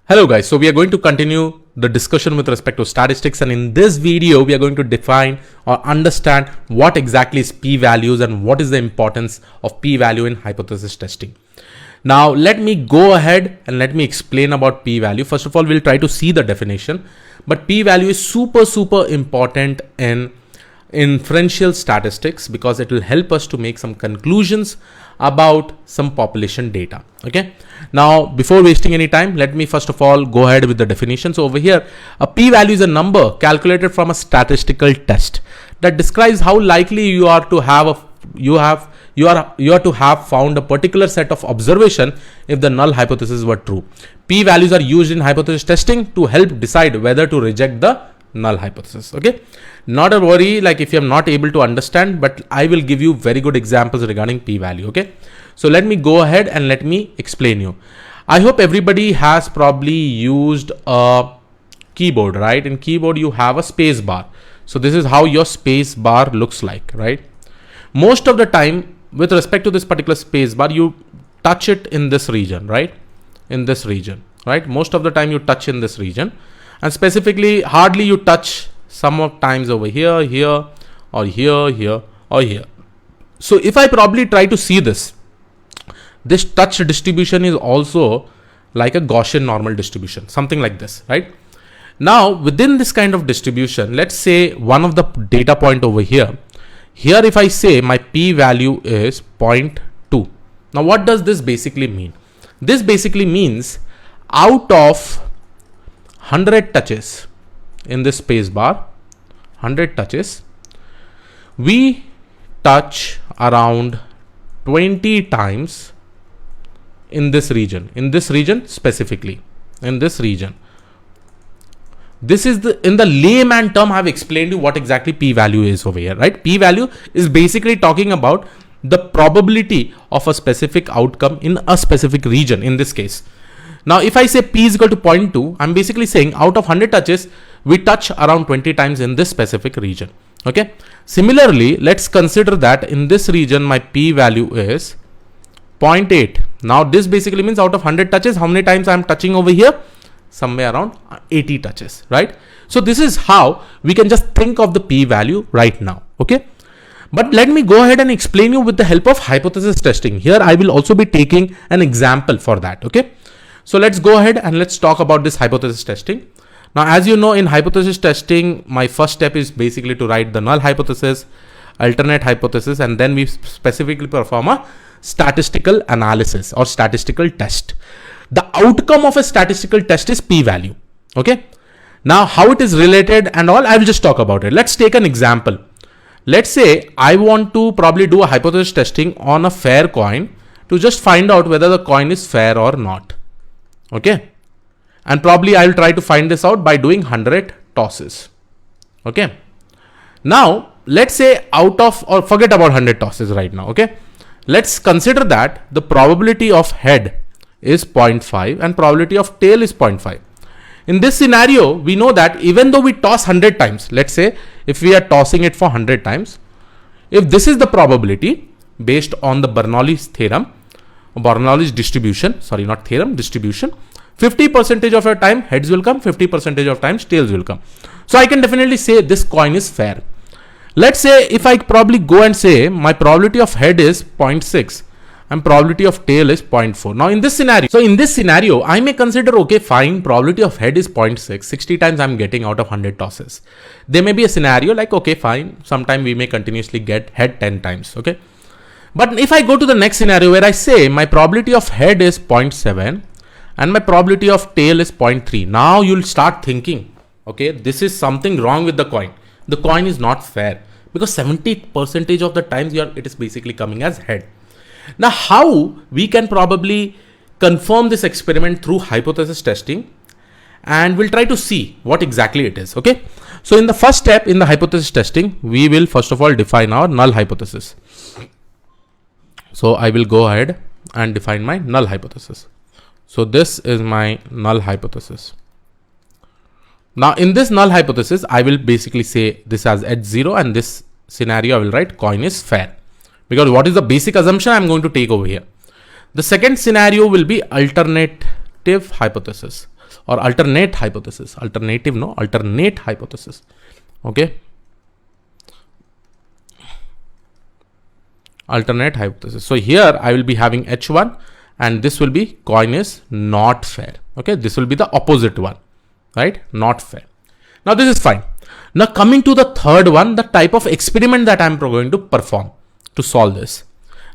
Hello guys, so we are going to continue the discussion with respect to statistics, and in this video we are going to define or understand what exactly is p-values and what is the importance of p-value in hypothesis testing. Now let me go ahead and let me explain about p-value. First of all, we'll try to see the definition, but p-value is super important in inferential statistics because it will help us to make some conclusions about some population data. Okay, now before wasting any time, let me first of all go ahead with the definition. So over here, a p-value is a number calculated from a statistical test that describes how likely you are to have found a particular set of observation if the null hypothesis were true. P-values are used in hypothesis testing to help decide whether to reject the null hypothesis. Okay, not a worry like if you are not able to understand, but I will give you very good examples regarding p-value. Okay, so let me go ahead and let me explain you. I hope everybody has probably used a keyboard, right? In keyboard you have a space bar. So this is how your space bar looks like, right? Most of the time with respect to this particular space bar, you touch it in this region, right? In this region, right? Most of the time you touch in this region, and specifically hardly you touch some of times over here, here, or here, here, or here. So if I probably try to see this touch distribution is also like a Gaussian normal distribution, something like this, right? Now within this kind of distribution, let's say one of the data point over here, if I say my p-value is 0.2. Now what does this basically mean? This basically means out of 100 touches in this space bar, 100 touches, we touch around 20 times in this region specifically, in this region. This is in the layman term I have explained you what exactly p-value is over here, right? P-value is basically talking about the probability of a specific outcome in a specific region in this case. Now if I say p is equal to 0.2, I'm basically saying out of 100 touches, we touch around 20 times in this specific region. Okay. Similarly, let's consider that in this region, my p-value is 0.8. Now this basically means out of 100 touches, how many times I'm touching over here? Somewhere around 80 touches, right? So this is how we can just think of the p-value right now. Okay. But let me go ahead and explain you with the help of hypothesis testing. Here I will also be taking an example for that. Okay. So let's go ahead and let's talk about this hypothesis testing. Now, as you know, in hypothesis testing, my first step is basically to write the null hypothesis, alternate hypothesis, and then we specifically perform a statistical analysis or statistical test. The outcome of a statistical test is p-value. Okay. Now, how it is related and all, I will just talk about it. Let's take an example. Let's say I want to probably do a hypothesis testing on a fair coin to just find out whether the coin is fair or not. Okay, and probably I will try to find this out by doing 100 tosses. Okay, now let's say out of, or forget about 100 tosses right now. Okay, let's consider that the probability of head is 0.5 and probability of tail is 0.5. In this scenario, we know that even though we toss 100 times, let's say if we are tossing it for 100 times, if this is the probability based on the Bernoulli's theorem, Bernoulli's distribution, sorry, not theorem, distribution, 50% of your time heads will come, 50% of times tails will come. So I can definitely say this coin is fair. Let's say if I probably go and say my probability of head is 0.6 and probability of tail is 0.4. Now in this scenario, I may consider, okay, fine, probability of head is 0.6, 60 times I'm getting out of 100 tosses. There may be a scenario like, okay, fine, sometime we may continuously get head 10 times. Okay. But if I go to the next scenario where I say my probability of head is 0.7 and my probability of tail is 0.3. Now you'll start thinking, okay, this is something wrong with the coin. The coin is not fair because 70% of the times it is basically coming as head. Now how we can probably confirm this experiment through hypothesis testing, and we'll try to see what exactly it is. Okay. So in the first step in the hypothesis testing, we will first of all define our null hypothesis. So I will go ahead and define my null hypothesis. So this is my null hypothesis. Now in this null hypothesis, I will basically say this as H0, and this scenario I will write coin is fair, because what is the basic assumption I'm going to take over here? The second scenario will be alternate alternative hypothesis or alternate hypothesis. Alternative, no, alternate hypothesis. Okay. Alternate hypothesis. So here I will be having H1 and this will be coin is not fair. Okay. This will be the opposite one, right? Not fair. Now this is fine. Now coming to the third one, the type of experiment that I'm going to perform to solve this.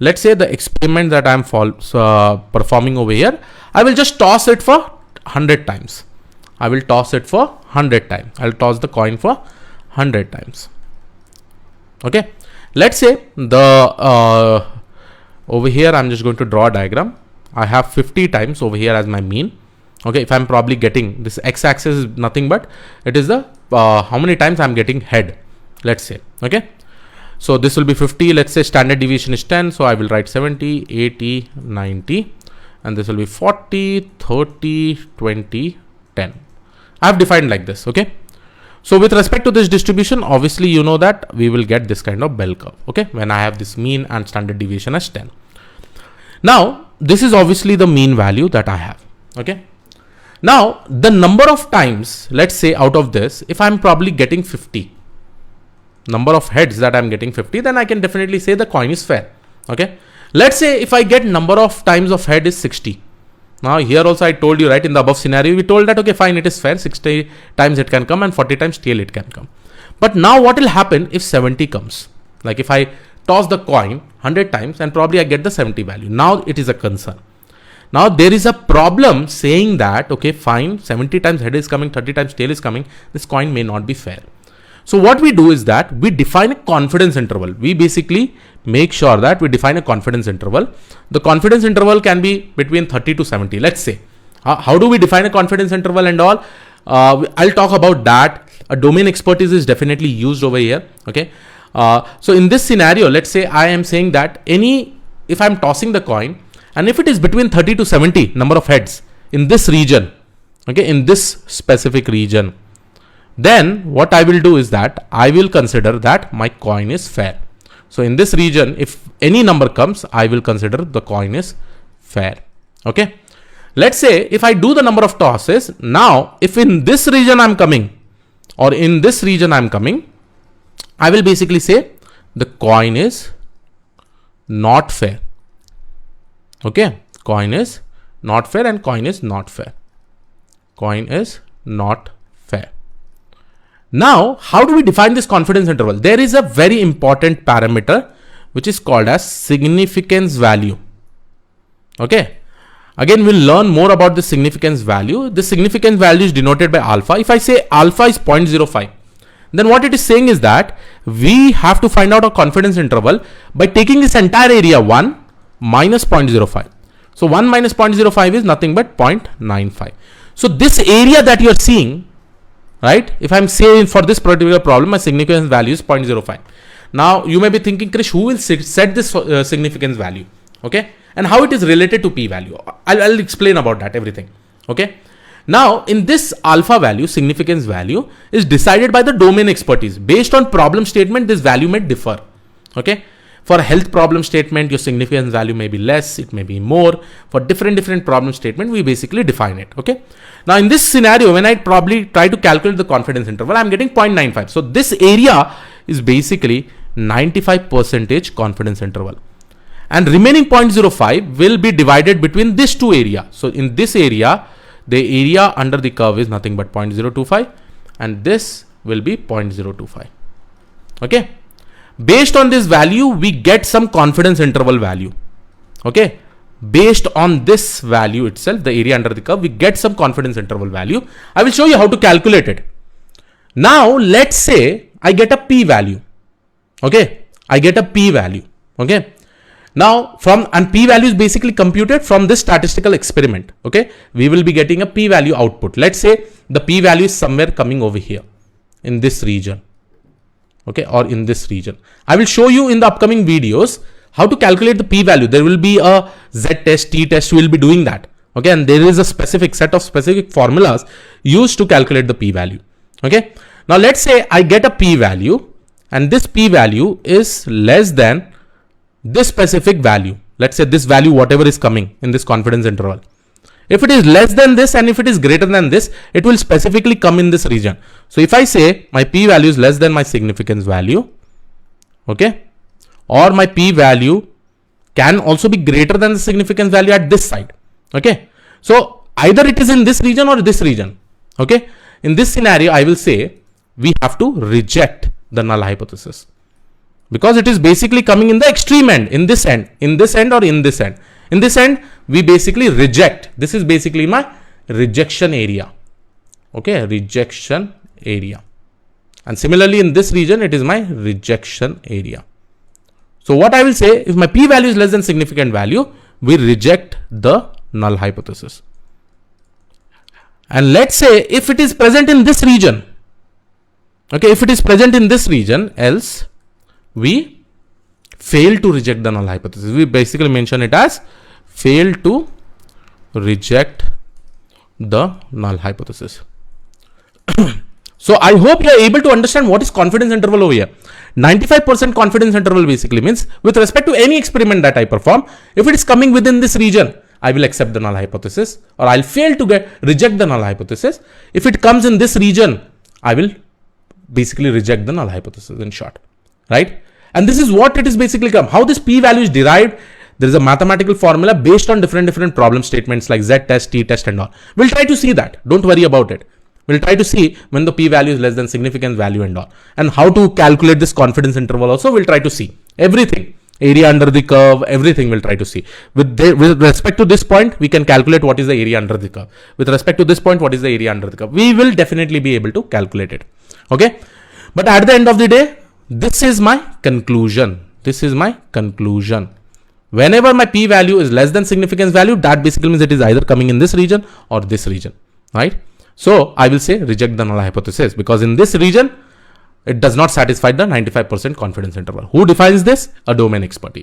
Let's say the experiment that I'm performing over here, I will just toss it for 100 times. I will toss it for 100 times. I'll toss the coin for 100 times. Okay. Let's say the over here, I'm just going to draw a diagram. I have 50 times over here as my mean. Okay. If I'm probably getting this x-axis is nothing but it is the how many times I'm getting head, let's say. Okay. So this will be 50. Let's say standard deviation is 10. So I will write 70, 80, 90, and this will be 40, 30, 20, 10. I have defined like this. Okay. So with respect to this distribution, obviously, you know that we will get this kind of bell curve. Okay. When I have this mean and standard deviation as 10. Now, this is obviously the mean value that I have. Okay. Now, the number of times, let's say out of this, if I'm probably getting 50, number of heads that I'm getting 50, then I can definitely say the coin is fair. Okay. Let's say if I get number of times of head is 60. Now here also I told you, right, in the above scenario, we told that, okay, fine, it is fair. 60 times it can come and 40 times tail it can come. But now what will happen if 70 comes? Like if I toss the coin 100 times and probably I get the 70 value. Now it is a concern. Now there is a problem saying that, okay, fine, 70 times head is coming, 30 times tail is coming. This coin may not be fair. So what we do is that we define a confidence interval. We basically make sure that we define a confidence interval. The confidence interval can be between 30 to 70. Let's say, how do we define a confidence interval and all? I'll talk about that. A domain expertise is definitely used over here. Okay. So in this scenario, let's say I am saying that if I'm tossing the coin and if it is between 30 to 70 number of heads in this region, okay, in this specific region, then what I will do is that I will consider that my coin is fair. So in this region, if any number comes, I will consider the coin is fair. Okay. Let's say if I do the number of tosses, now if in this region I'm coming or in this region I'm coming, I will basically say the coin is not fair. Okay. Coin is not fair and coin is not fair. Coin is not fair. Now, how do we define this confidence interval? There is a very important parameter which is called as significance value. Okay. Again, we'll learn more about the significance value. The significance value is denoted by alpha. If I say alpha is 0.05, then what it is saying is that we have to find out a confidence interval by taking this entire area 1 minus 0.05. So 1 minus 0.05 is nothing but 0.95. So this area that you are seeing, right? If I'm saying for this particular problem, my significance value is 0.05. Now you may be thinking, Krish, who will set this significance value? Okay. And how it is related to p-value. I'll explain about that, everything. Okay. Now in this alpha value, significance value is decided by the domain expertise. Based on problem statement, this value may differ. Okay. For a health problem statement, your significance value may be less, it may be more. For different problem statement, we basically define it. Okay. Now in this scenario, when I probably try to calculate the confidence interval, I'm getting 0.95. So this area is basically 95% confidence interval. And remaining 0.05 will be divided between these two areas. So in this area, the area under the curve is nothing but 0.025 and this will be 0.025. Okay. Based on this value, we get some confidence interval value. Okay. Based on this value itself, the area under the curve, we get some confidence interval value. I will show you how to calculate it. Now, let's say I get a p-value. Okay. I get a p-value. Okay. Now and p-value is basically computed from this statistical experiment. Okay. We will be getting a p-value output. Let's say the p-value is somewhere coming over here in this region. Okay. Or in this region. I will show you in the upcoming videos how to calculate the p-value. There will be a z-test, t-test. We will be doing that. Okay. And there is a specific set of specific formulas used to calculate the p-value. Okay. Now let's say I get a p-value and this p-value is less than this specific value. Let's say this value, whatever is coming in this confidence interval. If it is less than this and if it is greater than this, it will specifically come in this region. So if I say my p-value is less than my significance value, okay, or my p-value can also be greater than the significance value at this side, okay. So either it is in this region or this region, okay. In this scenario, I will say we have to reject the null hypothesis because it is basically coming in the extreme end, in this end or in this end. In this end, we basically reject. This is basically my rejection area, okay, rejection area. And similarly, in this region, it is my rejection area. So what I will say, if my p-value is less than significant value, we reject the null hypothesis. And let's say if it is present in this region, okay, if it is present in this region, else we fail to reject the null hypothesis. We basically mention it as fail to reject the null hypothesis. So I hope you are able to understand what is confidence interval over here. 95% confidence interval basically means with respect to any experiment that I perform, if it is coming within this region, I will accept the null hypothesis, or I'll fail to reject the null hypothesis. If it comes in this region, I will basically reject the null hypothesis, in short, right? And this is what it is basically come. How this p-value is derived, there is a mathematical formula based on different problem statements like z-test, t-test and all. We'll try to see that. Don't worry about it. We'll try to see when the p-value is less than significance value and all. And how to calculate this confidence interval also, we'll try to see. Everything. Area under the curve, everything we'll try to see. With respect to this point, we can calculate what is the area under the curve. With respect to this point, what is the area under the curve. We will definitely be able to calculate it. Okay. But at the end of the day, this is my conclusion. This is my conclusion. Whenever my p-value is less than significance value, that basically means it is either coming in this region or this region, right? So I will say reject the null hypothesis because in this region, it does not satisfy the 95% confidence interval. Who defines this? A domain expert.